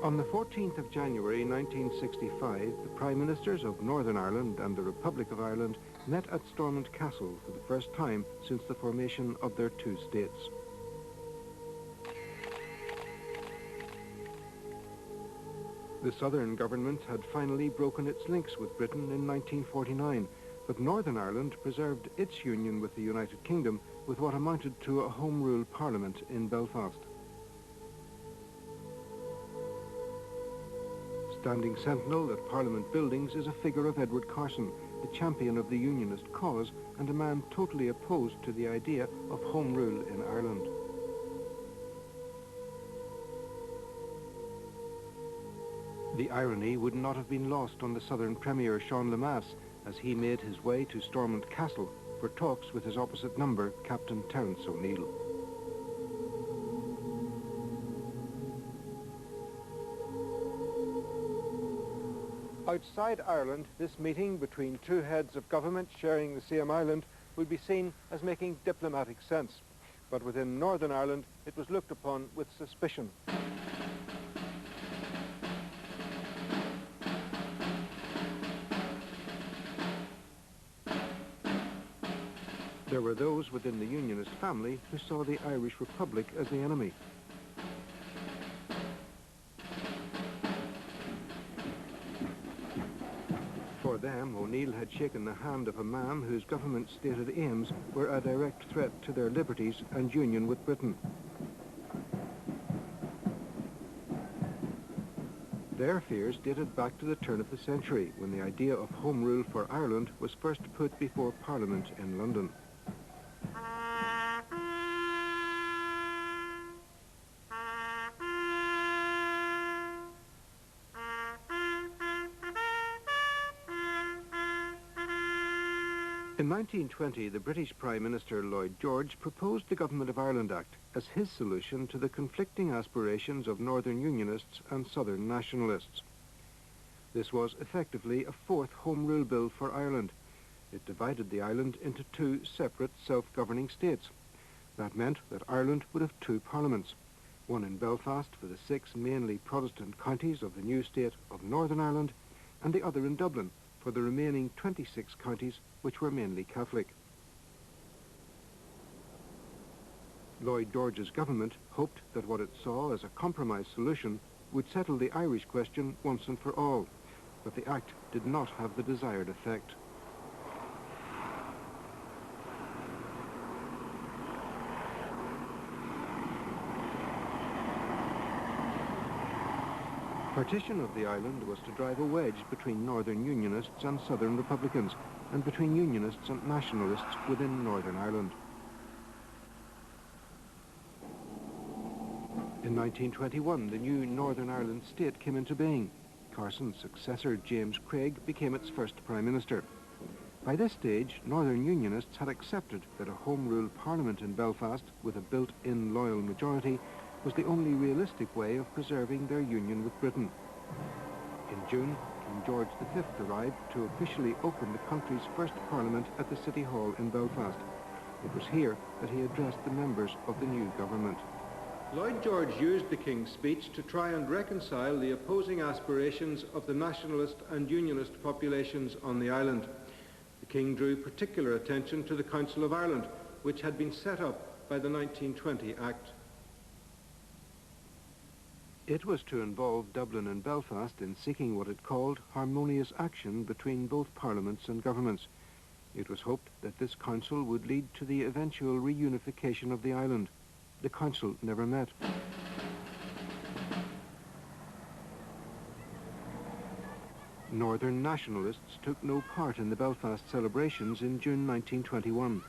On the 14th of January 1965, the Prime Ministers of Northern Ireland and the Republic of Ireland met at Stormont Castle for the first time since the formation of their two states. The Southern government had finally broken its links with Britain in 1949, but Northern Ireland preserved its union with the United Kingdom with what amounted to a Home Rule Parliament in Belfast. Standing sentinel at Parliament buildings is a figure of Edward Carson, the champion of the Unionist cause and a man totally opposed to the idea of Home Rule in Ireland. The irony would not have been lost on the Southern Premier Sean Lemass as he made his way to Stormont Castle for talks with his opposite number, Captain Terence O'Neill. Outside Ireland, this meeting between two heads of government sharing the same island would be seen as making diplomatic sense. But within Northern Ireland, it was looked upon with suspicion. There were those within the Unionist family who saw the Irish Republic as the enemy. For them, O'Neill had shaken the hand of a man whose government's stated aims were a direct threat to their liberties and union with Britain. Their fears dated back to the turn of the century, when the idea of Home Rule for Ireland was first put before Parliament in London. In 1920, the British Prime Minister Lloyd George proposed the Government of Ireland Act as his solution to the conflicting aspirations of Northern Unionists and Southern Nationalists. This was effectively a fourth Home Rule Bill for Ireland. It divided the island into two separate self-governing states. That meant that Ireland would have two parliaments, one in Belfast for the 6 mainly Protestant counties of the new state of Northern Ireland, and the other in Dublin for the remaining 26 counties which were mainly Catholic. Lloyd George's government hoped that what it saw as a compromise solution would settle the Irish question once and for all, but the Act did not have the desired effect. Partition of the island was to drive a wedge between Northern Unionists and Southern Republicans, and between Unionists and Nationalists within Northern Ireland. In 1921, the new Northern Ireland state came into being. Carson's successor, James Craig, became its first Prime Minister. By this stage, Northern Unionists had accepted that a Home Rule Parliament in Belfast, with a built-in loyal majority, was the only realistic way of preserving their union with Britain. In June, King George V arrived to officially open the country's first Parliament at the City Hall in Belfast. It was here that he addressed the members of the new government. Lloyd George used the King's speech to try and reconcile the opposing aspirations of the nationalist and unionist populations on the island. The King drew particular attention to the Council of Ireland, which had been set up by the 1920 Act. It was to involve Dublin and Belfast in seeking what it called harmonious action between both parliaments and governments. It was hoped that this council would lead to the eventual reunification of the island. The council never met. Northern Nationalists took no part in the Belfast celebrations in June 1921.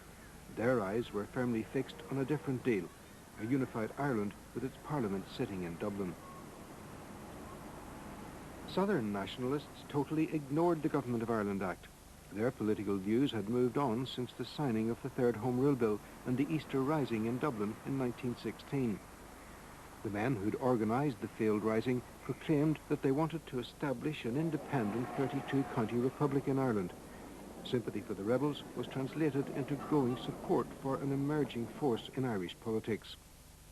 Their eyes were firmly fixed on a different deal, a unified Ireland with its parliament sitting in Dublin. Southern Nationalists totally ignored the Government of Ireland Act. Their political views had moved on since the signing of the Third Home Rule Bill and the Easter Rising in Dublin in 1916. The men who'd organised the failed rising proclaimed that they wanted to establish an independent 32-county republic in Ireland. Sympathy for the rebels was translated into growing support for an emerging force in Irish politics.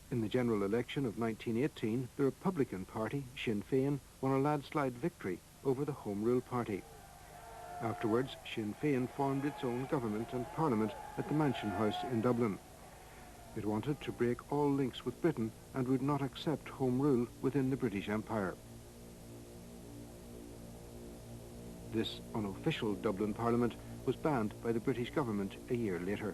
In the general election of 1918, the Republican Party, Sinn Féin, won a landslide victory over the Home Rule Party. Afterwards, Sinn Féin formed its own government and parliament at the Mansion House in Dublin. It wanted to break all links with Britain and would not accept Home Rule within the British Empire. This unofficial Dublin Parliament was banned by the British government a year later.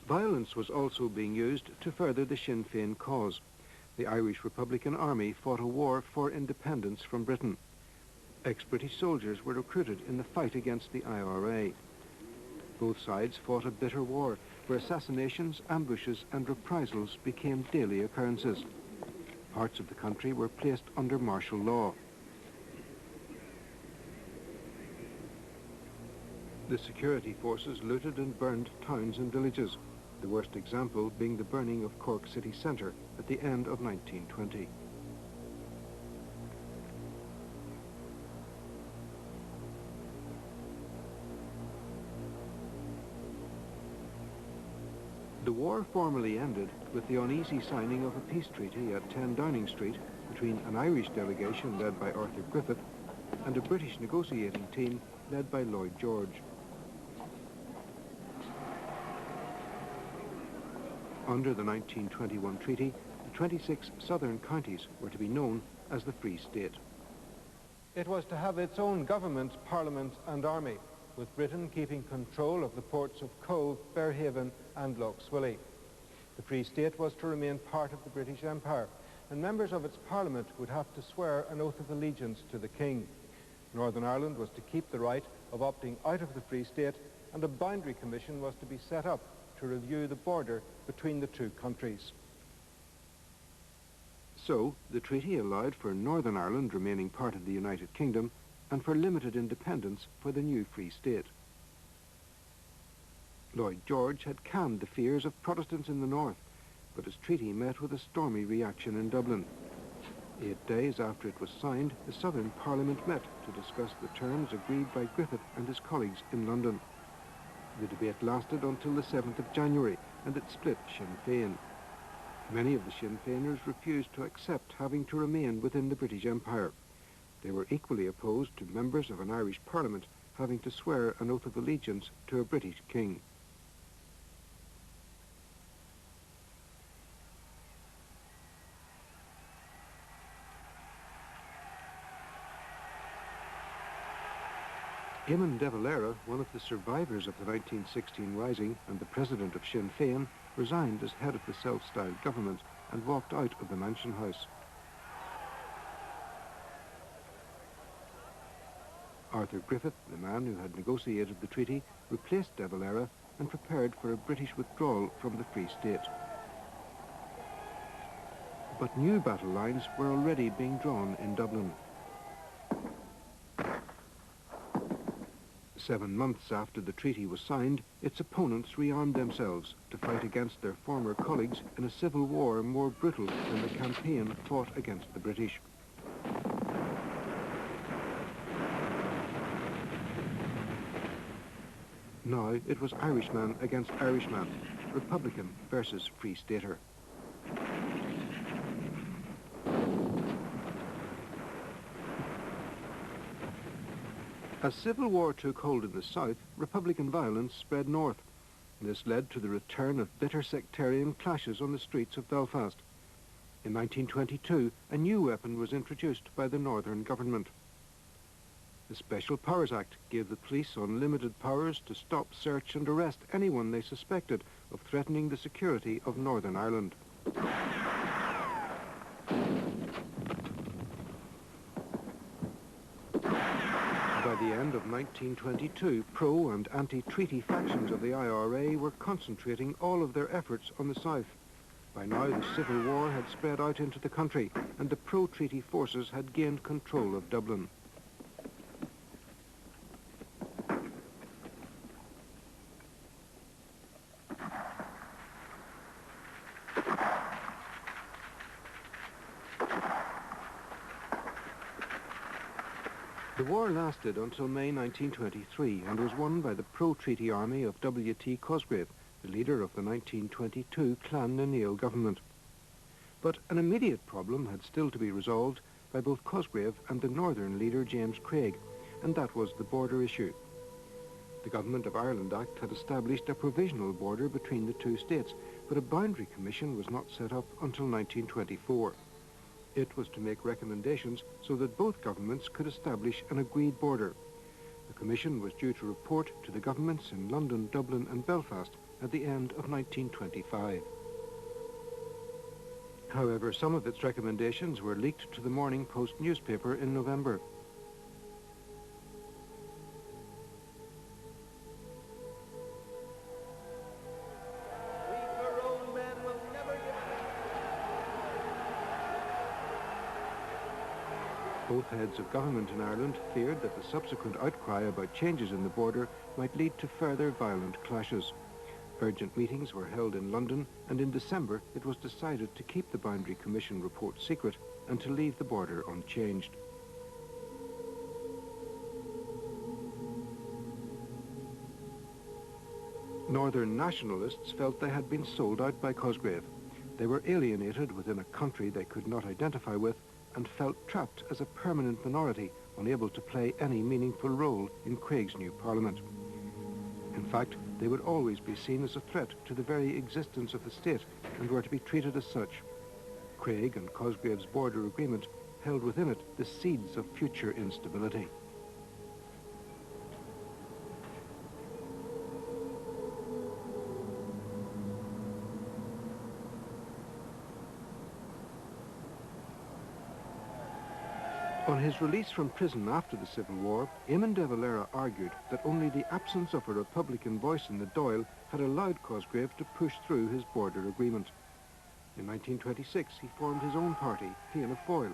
Violence was also being used to further the Sinn Féin cause. The Irish Republican Army fought a war for independence from Britain. Ex-British soldiers were recruited in the fight against the IRA. Both sides fought a bitter war, where assassinations, ambushes and reprisals became daily occurrences. Parts of the country were placed under martial law. The security forces looted and burned towns and villages, the worst example being the burning of Cork city centre at the end of 1920. The war formally ended with the uneasy signing of a peace treaty at 10 Downing Street between an Irish delegation led by Arthur Griffith and a British negotiating team led by Lloyd George. Under the 1921 treaty, the 26 southern counties were to be known as the Free State. It was to have its own government, parliament and army, with Britain keeping control of the ports of Cove, Bearhaven and Lough Swilly. The Free State was to remain part of the British Empire, and members of its parliament would have to swear an oath of allegiance to the King. Northern Ireland was to keep the right of opting out of the Free State, and a boundary commission was to be set up to review the border between the two countries. So, the treaty allowed for Northern Ireland remaining part of the United Kingdom and for limited independence for the new Free State. Lloyd George had calmed the fears of Protestants in the north, but his treaty met with a stormy reaction in Dublin. 8 days after it was signed, the Southern Parliament met to discuss the terms agreed by Griffith and his colleagues in London. The debate lasted until the 7th of January, and it split Sinn Féin. Many of the Sinn Féiners refused to accept having to remain within the British Empire. They were equally opposed to members of an Irish Parliament having to swear an oath of allegiance to a British king. Eamon de Valera, one of the survivors of the 1916 Rising and the president of Sinn Féin, resigned as head of the self-styled government and walked out of the Mansion House. Arthur Griffith, the man who had negotiated the treaty, replaced de Valera and prepared for a British withdrawal from the Free State. But new battle lines were already being drawn in Dublin. 7 months after the treaty was signed, its opponents rearmed themselves to fight against their former colleagues in a civil war more brutal than the campaign fought against the British. Now it was Irishman against Irishman, Republican versus Free Stater. As civil war took hold in the south, Republican violence spread north. This led to the return of bitter sectarian clashes on the streets of Belfast. In 1922, a new weapon was introduced by the Northern government. The Special Powers Act gave the police unlimited powers to stop, search and arrest anyone they suspected of threatening the security of Northern Ireland. By the end of 1922, pro- and anti-treaty factions of the IRA were concentrating all of their efforts on the south. By now, the civil war had spread out into the country, and the pro-treaty forces had gained control of Dublin. The war lasted until May 1923 and was won by the pro-treaty army of W.T. Cosgrave, the leader of the 1922 Clan na Níl government. But an immediate problem had still to be resolved by both Cosgrave and the northern leader James Craig, and that was the border issue. The Government of Ireland Act had established a provisional border between the two states, but a boundary commission was not set up until 1924. It was to make recommendations so that both governments could establish an agreed border. The commission was due to report to the governments in London, Dublin and Belfast at the end of 1925. However, some of its recommendations were leaked to the Morning Post newspaper in November. Both heads of government in Ireland feared that the subsequent outcry about changes in the border might lead to further violent clashes. Urgent meetings were held in London, and in December it was decided to keep the Boundary Commission report secret and to leave the border unchanged. Northern nationalists felt they had been sold out by Cosgrave. They were alienated within a country they could not identify with and felt trapped as a permanent minority, unable to play any meaningful role in Craig's new parliament. In fact, they would always be seen as a threat to the very existence of the state and were to be treated as such. Craig and Cosgrave's border agreement held within it the seeds of future instability. On his release from prison after the Civil War, Eamon de Valera argued that only the absence of a Republican voice in the Dáil had allowed Cosgrave to push through his border agreement. In 1926, he formed his own party, Fianna Fáil,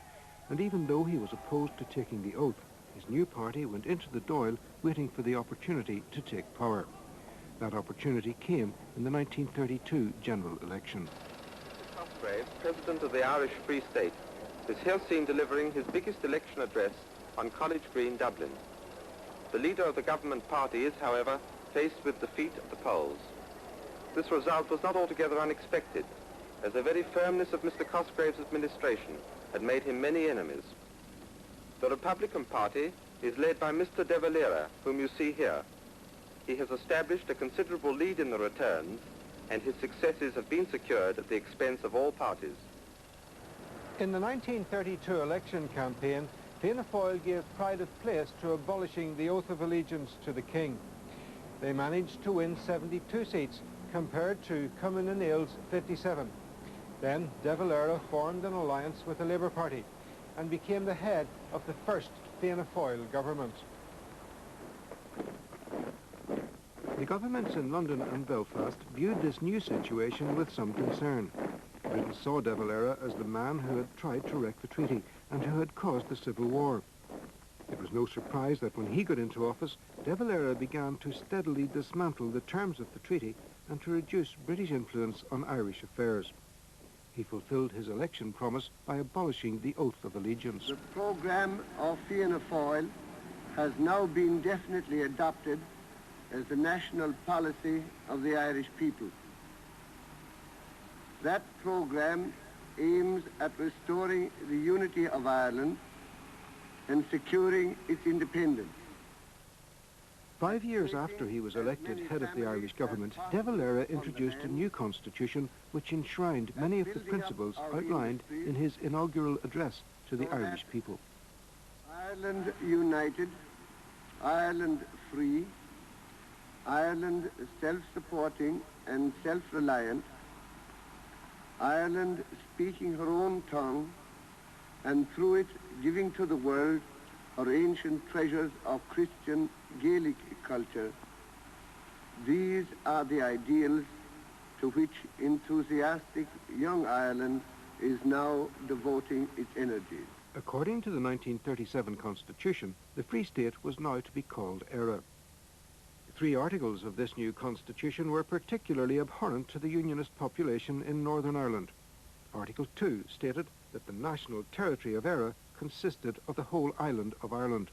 and even though he was opposed to taking the oath, his new party went into the Dáil waiting for the opportunity to take power. That opportunity came in the 1932 general election. Cosgrave, President of the Irish Free State, is here seen delivering his biggest election address on College Green, Dublin. The leader of the government party is, however, faced with defeat at the polls. This result was not altogether unexpected, as the very firmness of Mr. Cosgrave's administration had made him many enemies. The Republican Party is led by Mr. de Valera, whom you see here. He has established a considerable lead in the returns, and his successes have been secured at the expense of all parties. In the 1932 election campaign, Fianna Fáil gave pride of place to abolishing the oath of allegiance to the King. They managed to win 72 seats compared to Cumann na Níl's 57. Then de Valera formed an alliance with the Labour Party and became the head of the first Fianna Fáil government. The governments in London and Belfast viewed this new situation with some concern. Britain saw de Valera as the man who had tried to wreck the treaty and who had caused the Civil War. It was no surprise that when he got into office, de Valera began to steadily dismantle the terms of the treaty and to reduce British influence on Irish affairs. He fulfilled his election promise by abolishing the oath of allegiance. The programme of Fianna Fáil has now been definitely adopted as the national policy of the Irish people. That programme aims at restoring the unity of Ireland and securing its independence. 5 years after he was elected head of the Irish government, de Valera introduced a new constitution which enshrined many of the principles outlined in his inaugural address to the Irish people. Ireland united, Ireland free, Ireland self-supporting and self-reliant, Ireland speaking her own tongue, and through it giving to the world her ancient treasures of Christian Gaelic culture. These are the ideals to which enthusiastic young Ireland is now devoting its energies. According to the 1937 Constitution, the Free State was now to be called Éire. 3 articles of this new constitution were particularly abhorrent to the Unionist population in Northern Ireland. Article 2 stated that the national territory of Éire consisted of the whole island of Ireland.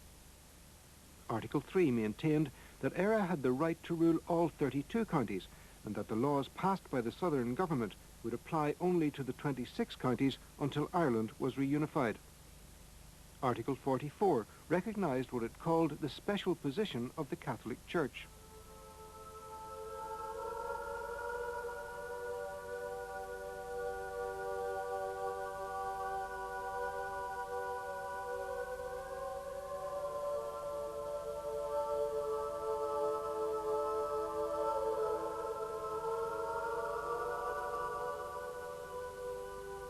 Article 3 maintained that Éire had the right to rule all 32 counties and that the laws passed by the southern government would apply only to the 26 counties until Ireland was reunified. Article 44 recognised what it called the special position of the Catholic Church.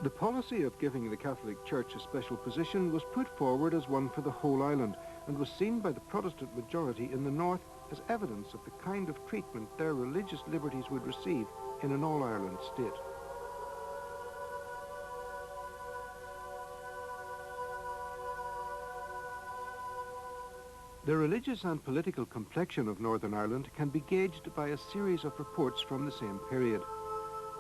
The policy of giving the Catholic Church a special position was put forward as one for the whole island and was seen by the Protestant majority in the north as evidence of the kind of treatment their religious liberties would receive in an all-Ireland state. The religious and political complexion of Northern Ireland can be gauged by a series of reports from the same period.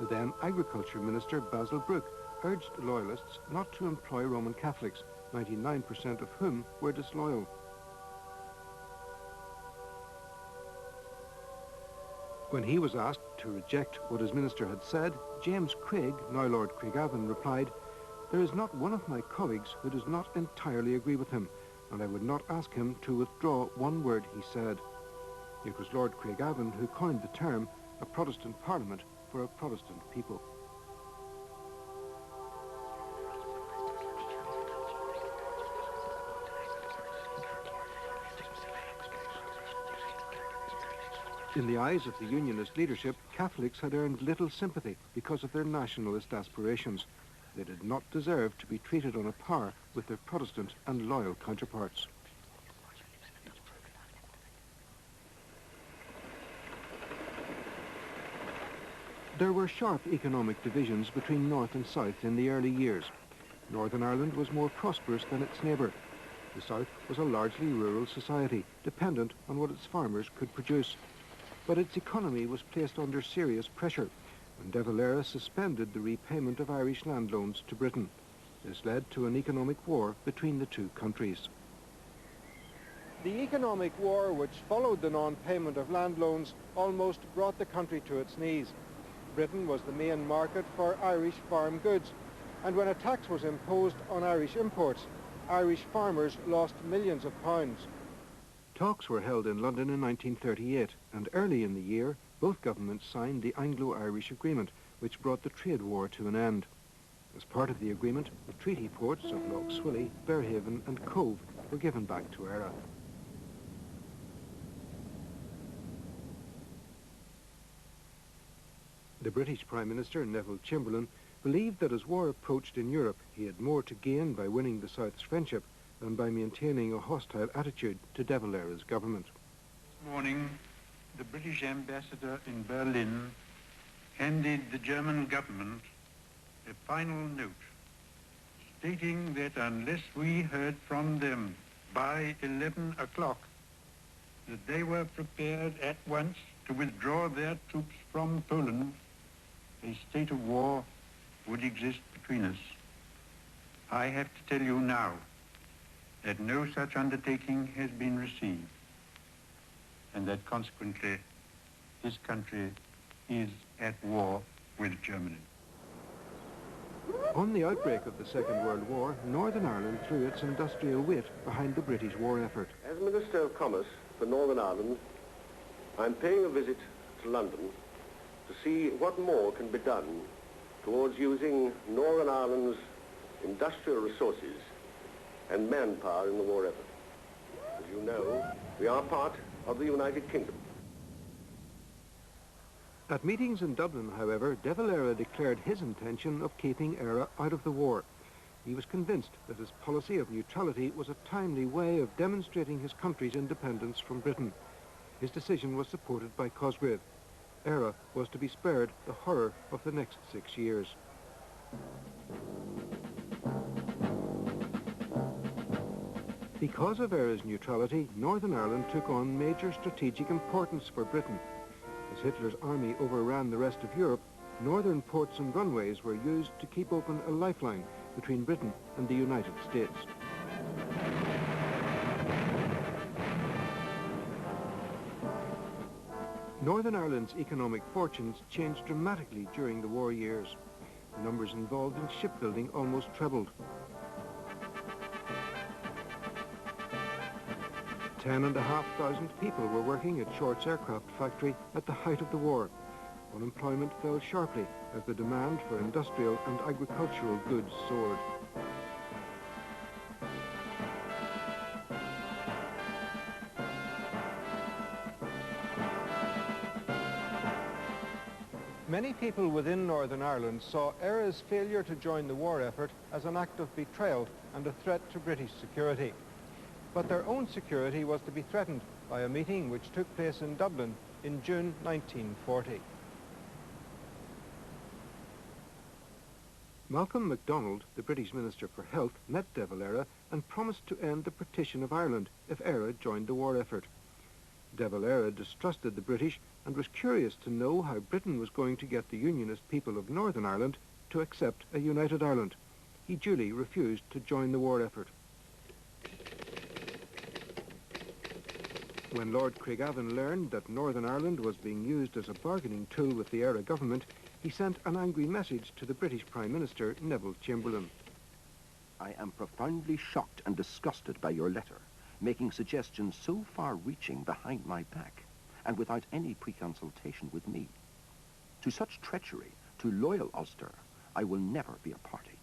The then Agriculture Minister, Basil Brooke, urged loyalists not to employ Roman Catholics, 99% of whom were disloyal. When he was asked to reject what his minister had said, James Craig, now Lord Craigavon, replied, "There is not one of my colleagues who does not entirely agree with him, and I would not ask him to withdraw one word he said." It was Lord Craigavon who coined the term a Protestant Parliament for a Protestant people. In the eyes of the Unionist leadership, Catholics had earned little sympathy because of their nationalist aspirations. They did not deserve to be treated on a par with their Protestant and loyal counterparts. There were sharp economic divisions between North and South in the early years. Northern Ireland was more prosperous than its neighbour. The South was a largely rural society, dependent on what its farmers could produce. But its economy was placed under serious pressure, and De Valera suspended the repayment of Irish land loans to Britain. This led to an economic war between the two countries. The economic war which followed the non-payment of land loans almost brought the country to its knees. Britain was the main market for Irish farm goods, and when a tax was imposed on Irish imports, Irish farmers lost millions of pounds. Talks were held in London in 1938, and early in the year, both governments signed the Anglo-Irish Agreement, which brought the trade war to an end. As part of the agreement, the treaty ports of Lough Swilly, Bearhaven and Cove were given back to Éire. The British Prime Minister, Neville Chamberlain, believed that as war approached in Europe, he had more to gain by winning the South's friendship than by maintaining a hostile attitude to De Valera's government. This morning, the British ambassador in Berlin handed the German government a final note stating that unless we heard from them by 11 o'clock, that they were prepared at once to withdraw their troops from Poland, a state of war would exist between us. I have to tell you now that no such undertaking has been received, and that consequently this country is at war with Germany. On the outbreak of the Second World War, Northern Ireland threw its industrial weight behind the British war effort. As Minister of Commerce for Northern Ireland, I'm paying a visit to London to see what more can be done towards using Northern Ireland's industrial resources and manpower in the war effort. As you know, we are part of the United Kingdom. At meetings in Dublin, however, De Valera declared his intention of keeping Éire out of the war. He was convinced that his policy of neutrality was a timely way of demonstrating his country's independence from Britain. His decision was supported by Cosgrave. Éire was to be spared the horror of the next 6 years. Because of Éire's neutrality, Northern Ireland took on major strategic importance for Britain. As Hitler's army overran the rest of Europe, northern ports and runways were used to keep open a lifeline between Britain and the United States. Northern Ireland's economic fortunes changed dramatically during the war years. The numbers involved in shipbuilding almost trebled. 10,500 people were working at Short's aircraft factory at the height of the war. Unemployment fell sharply as the demand for industrial and agricultural goods soared. Many people within Northern Ireland saw Éire's failure to join the war effort as an act of betrayal and a threat to British security. But their own security was to be threatened by a meeting which took place in Dublin in June 1940. Malcolm MacDonald, the British Minister for Health, met De Valera and promised to end the partition of Ireland if Éire joined the war effort. De Valera distrusted the British and was curious to know how Britain was going to get the Unionist people of Northern Ireland to accept a united Ireland. He duly refused to join the war effort. When Lord Craigavon learned that Northern Ireland was being used as a bargaining tool with the Éire government, he sent an angry message to the British Prime Minister, Neville Chamberlain. I am profoundly shocked and disgusted by your letter, making suggestions so far-reaching behind my back, and without any pre-consultation with me. To such treachery, to loyal Ulster, I will never be a party.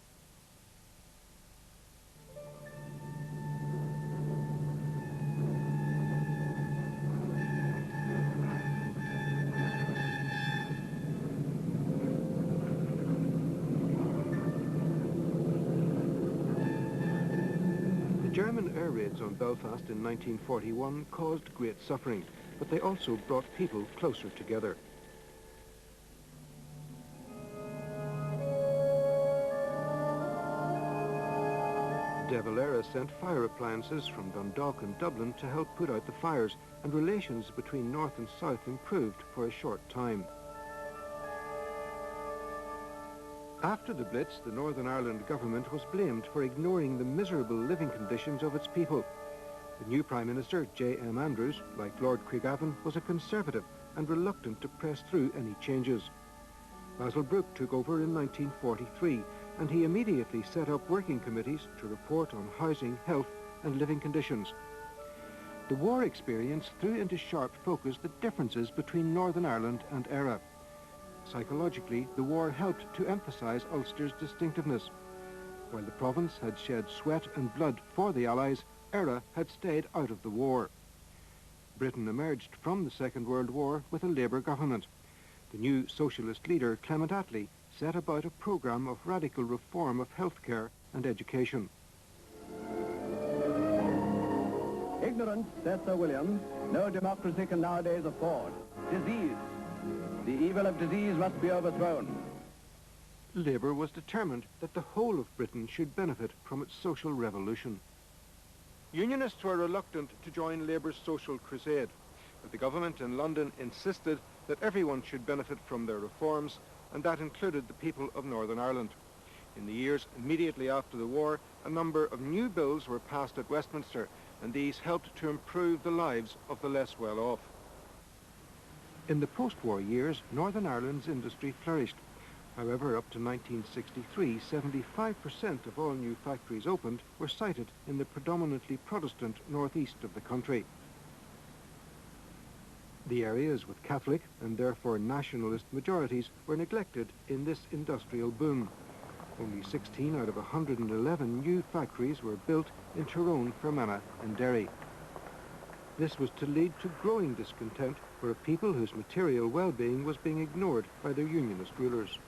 German air raids on Belfast in 1941 caused great suffering, but they also brought people closer together. De Valera sent fire appliances from Dundalk and Dublin to help put out the fires, and relations between North and South improved for a short time. After the Blitz, the Northern Ireland government was blamed for ignoring the miserable living conditions of its people. The new Prime Minister, J.M. Andrews, like Lord Craigavon, was a Conservative and reluctant to press through any changes. Basil Brooke took over in 1943, and he immediately set up working committees to report on housing, health and living conditions. The war experience threw into sharp focus the differences between Northern Ireland and Éire. Psychologically, the war helped to emphasise Ulster's distinctiveness. While the province had shed sweat and blood for the Allies, Éire had stayed out of the war. Britain emerged from the Second World War with a Labour government. The new socialist leader, Clement Attlee, set about a programme of radical reform of healthcare and education. Ignorance, says Sir William, no democracy can nowadays afford. Disease. The evil of disease must be overthrown. Labour was determined that the whole of Britain should benefit from its social revolution. Unionists were reluctant to join Labour's social crusade, but the government in London insisted that everyone should benefit from their reforms, and that included the people of Northern Ireland. In the years immediately after the war, a number of new bills were passed at Westminster, and these helped to improve the lives of the less well-off. In the post-war years, Northern Ireland's industry flourished. However, up to 1963, 75% of all new factories opened were sited in the predominantly Protestant northeast of the country. The areas with Catholic and therefore nationalist majorities were neglected in this industrial boom. Only 16 out of 111 new factories were built in Tyrone, Fermanagh and Derry. This was to lead to growing discontent for a people whose material well-being was being ignored by their unionist rulers.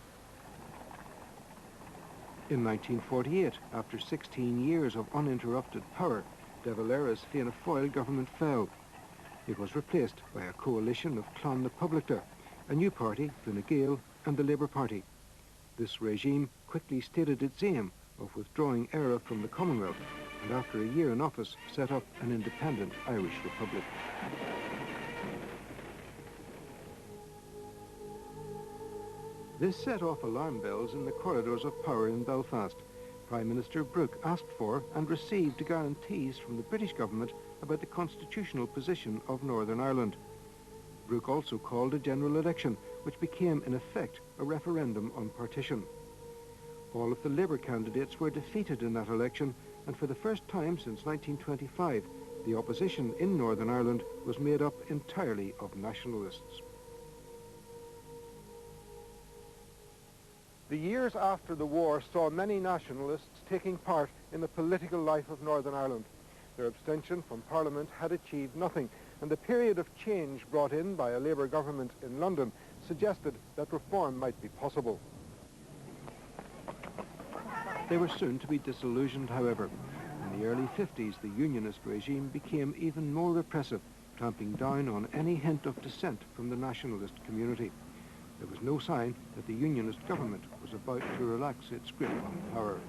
In 1948, after 16 years of uninterrupted power, De Valera's Fianna Fáil government fell. It was replaced by a coalition of Clon na Poblachta, a new party, Fine Gael, and the Labour Party. This regime quickly stated its aim of withdrawing Éire from the Commonwealth, and after a year in office set up an independent Irish Republic. This set off alarm bells in the corridors of power in Belfast. Prime Minister Brooke asked for and received guarantees from the British government about the constitutional position of Northern Ireland. Brooke also called a general election, which became, in effect, a referendum on partition. All of the Labour candidates were defeated in that election, and for the first time since 1925, the opposition in Northern Ireland was made up entirely of nationalists. The years after the war saw many nationalists taking part in the political life of Northern Ireland. Their abstention from Parliament had achieved nothing, and the period of change brought in by a Labour government in London suggested that reform might be possible. They were soon to be disillusioned, however. In the early 50s, the Unionist regime became even more repressive, clamping down on any hint of dissent from the nationalist community. There was no sign that the Unionist government was about to relax its grip on power.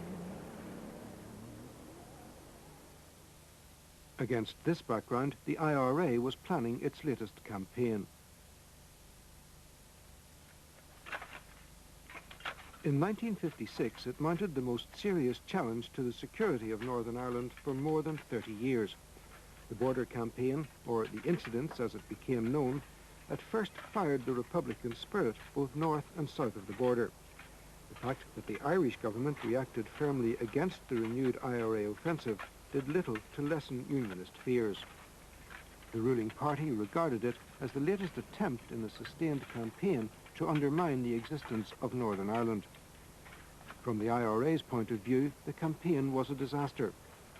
Against this background, the IRA was planning its latest campaign. In 1956, it mounted the most serious challenge to the security of Northern Ireland for more than 30 years. The border campaign, or the incidents as it became known, at first fired the Republican spirit both north and south of the border. The fact that the Irish government reacted firmly against the renewed IRA offensive did little to lessen Unionist fears. The ruling party regarded it as the latest attempt in a sustained campaign to undermine the existence of Northern Ireland. From the IRA's point of view, the campaign was a disaster.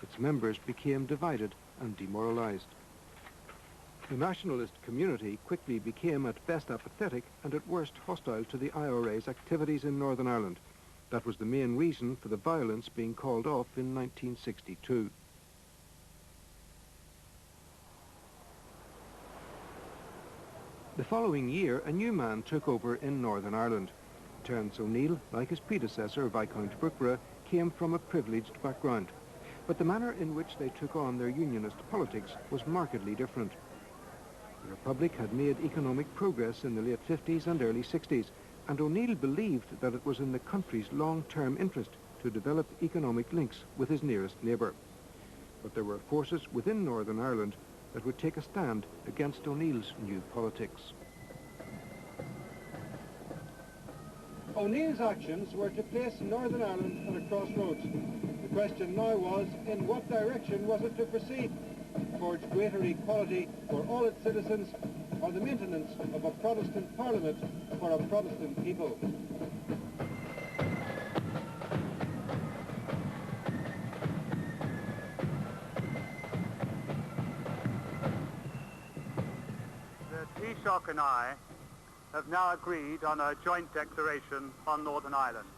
Its members became divided and demoralized. The nationalist community quickly became at best apathetic and at worst hostile to the IRA's activities in Northern Ireland. That was the main reason for the violence being called off in 1962. The following year, a new man took over in Northern Ireland. Terence O'Neill, like his predecessor, Viscount Brookborough, came from a privileged background. But the manner in which they took on their Unionist politics was markedly different. The Republic had made economic progress in the late 50s and early 60s, and O'Neill believed that it was in the country's long-term interest to develop economic links with his nearest neighbour. But there were forces within Northern Ireland that would take a stand against O'Neill's new politics. O'Neill's actions were to place Northern Ireland at a crossroads. The question now was, in what direction was it to proceed? Towards greater equality for all its citizens, or the maintenance of a Protestant Parliament for a Protestant people? The Taoiseach and I have now agreed on a joint declaration on Northern Ireland.